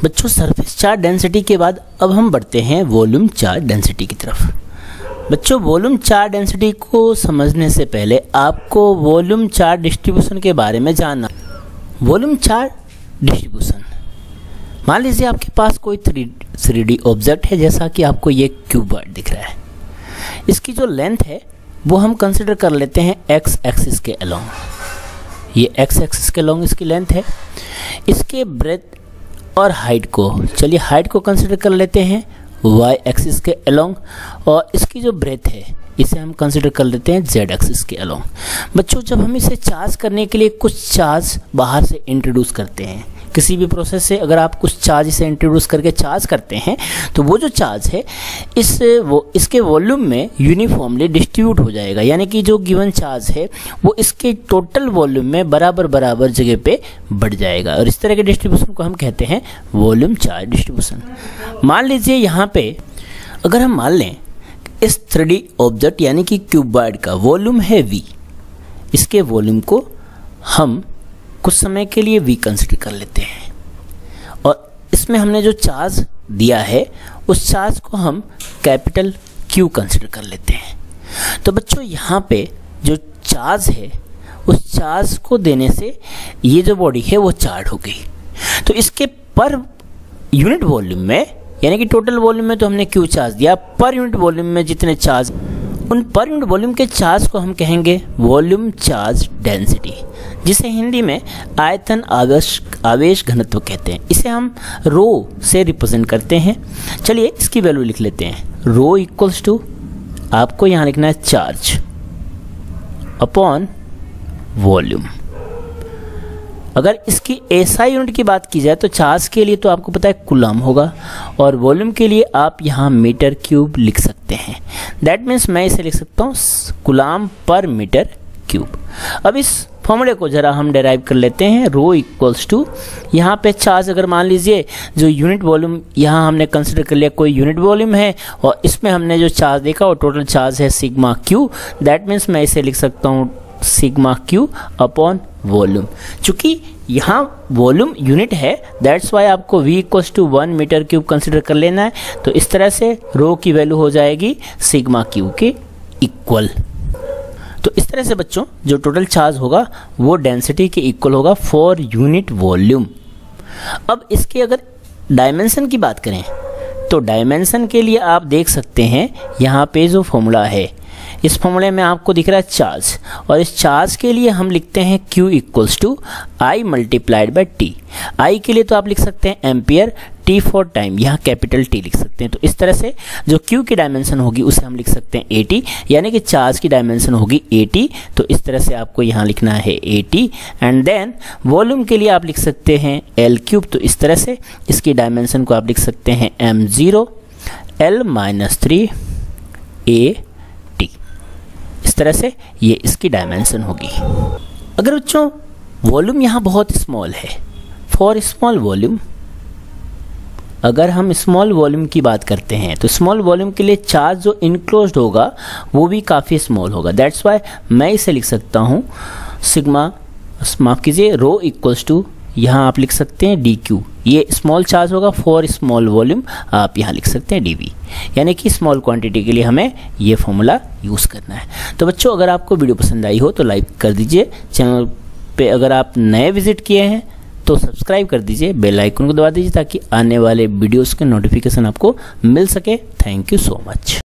बच्चों surface charge density के बाद अब हम बढ़ते हैं वॉल्यूम चार्ज डेंसिटी की तरफ। बच्चों वॉल्यूम चार्ज डेंसिटी को समझने से पहले आपको वॉल्यूम चार्ज डिस्ट्रीब्यूशन के बारे में जानना। वॉल्यूम चार्ज डिस्ट्रीब्यूशन, मान लीजिए आपके पास कोई 3D ऑब्जेक्ट है, जैसा कि आपको ये क्यूबॉइड दिख रहा है। इसकी जो लेंथ है वो हम कंसिडर कर लेते हैं एक्स एक्सिस के अलोंग। ये एक्स एक्सिस के अलोंग इसकी लेंथ है। इसके ब्रेथ और हाइट को, चलिए हाइट को कंसिडर कर लेते हैं वाई एक्सिस के अलोंग, और इसकी जो ब्रेथ है इसे हम कंसिडर कर लेते हैं जेड एक्सिस के अलोंग। बच्चों जब हम इसे चार्ज करने के लिए कुछ चार्ज बाहर से इंट्रोड्यूस करते हैं, किसी भी प्रोसेस से अगर आप कुछ चार्ज इसे इंट्रोड्यूस करके चार्ज करते हैं तो वो जो चार्ज है इसके वॉल्यूम में यूनिफॉर्मली डिस्ट्रीब्यूट हो जाएगा, यानी कि जो गिवन चार्ज है वो इसके टोटल वॉल्यूम में बराबर जगह पे बढ़ जाएगा, और इस तरह के डिस्ट्रीब्यूशन को हम कहते हैं वॉल्यूम चार्ज डिस्ट्रीब्यूशन। मान लीजिए यहाँ पे अगर हम मान लें इस 3D ऑब्जेक्ट यानी कि क्यूबॉइड का वॉल्यूम है V, इसके वॉल्यूम को हम कुछ समय के लिए V कंसिडर कर लेते हैं, और इसमें हमने जो चार्ज दिया है उस चार्ज को हम कैपिटल Q कंसिडर कर लेते हैं। तो बच्चों यहाँ पे जो चार्ज है उस चार्ज को देने से ये जो बॉडी है वो चार्ज हो गई। तो इसके पर यूनिट वॉल्यूम में, यानी कि टोटल वॉल्यूम में तो हमने Q चार्ज दिया, पर यूनिट वॉल्यूम में जितने चार्ज, उन पर यूनिट वॉल्यूम के चार्ज को हम कहेंगे वॉल्यूम चार्ज डेंसिटी, जिसे हिंदी में आयतन आवेश घनत्व कहते हैं। इसे हम रो से रिप्रेजेंट करते हैं। चलिए इसकी वैल्यू लिख लेते हैं। रो इक्वल्स टू, आपको यहाँ लिखना है चार्ज अपॉन वॉल्यूम। अगर इसकी एसआई यूनिट की बात की जाए तो चार्ज के लिए तो आपको पता है कूलम होगा, और वॉल्यूम के लिए आप यहाँ मीटर क्यूब लिख सकते हैं। दैट मीन्स मैं इसे लिख सकता हूँ कूलम पर मीटर क्यूब। अब इस फॉर्मूले को जरा हम डेराइव कर लेते हैं। रो इक्वल्स टू, यहाँ पे चार्ज अगर मान लीजिए जो यूनिट वॉल्यूम यहाँ हमने कंसिडर कर लिया, कोई यूनिट वॉल्यूम है और इसमें हमने जो चार्ज देखा वो टोटल चार्ज है सिग्मा क्यू। दैट मीन्स मैं इसे लिख सकता हूँ सिग्मा क्यू अपॉन वॉल्यूम। चूंकि यहाँ वॉल्यूम यूनिट है दैट्स वाई आपको V equals to 1 metre cube consider कर लेना है। तो इस तरह से रो की वैल्यू हो जाएगी सिग्मा क्यू के इक्वल। तो इस तरह से बच्चों जो टोटल चार्ज होगा वो डेंसिटी के इक्वल होगा फॉर यूनिट वॉल्यूम। अब इसके अगर डायमेंशन की बात करें तो डायमेंशन के लिए आप देख सकते हैं यहाँ पे जो फॉर्मूला है, इस फॉर्मूले में आपको दिख रहा है चार्ज, और इस चार्ज के लिए हम लिखते हैं Q equals to I multiplied by T। I के लिए तो आप लिख सकते हैं एम्पियर, T फॉर टाइम, यहाँ कैपिटल T लिख सकते हैं। तो इस तरह से जो Q की डायमेंशन होगी उसे हम लिख सकते हैं AT, यानी कि चार्ज की डायमेंशन होगी AT। तो इस तरह से आपको यहाँ लिखना है AT। एंड देन वॉल्यूम के लिए आप लिख सकते हैं L क्यूब। तो इस तरह से इसकी डायमेंशन को आप लिख सकते हैं M0 L माइनस 3 AT। इस तरह से ये इसकी डायमेंशन होगी। अगर बच्चों वॉल्यूम यहाँ बहुत स्मॉल है, फॉर स्मॉल वॉल्यूम, अगर हम स्मॉल वॉल्यूम की बात करते हैं तो स्मॉल वॉल्यूम के लिए चार्ज जो इनक्लोज्ड होगा वो भी काफ़ी स्मॉल होगा। दैट्स वाई मैं इसे लिख सकता हूँ सिग्मा, माफ कीजिए, रो इक्वल्स टू, यहाँ आप लिख सकते हैं DQ। ये स्मॉल चार्ज होगा फॉर स्मॉल वॉल्यूम, आप यहाँ लिख सकते हैं DV, यानी कि स्मॉल क्वांटिटी के लिए हमें ये फॉर्मूला यूज़ करना है। तो बच्चों अगर आपको वीडियो पसंद आई हो तो लाइक कर दीजिए। चैनल पे अगर आप नए विजिट किए हैं तो सब्सक्राइब कर दीजिए, बेल आइकन को दबा दीजिए ताकि आने वाले वीडियोज़ के नोटिफिकेशन आपको मिल सके। Thank you so much.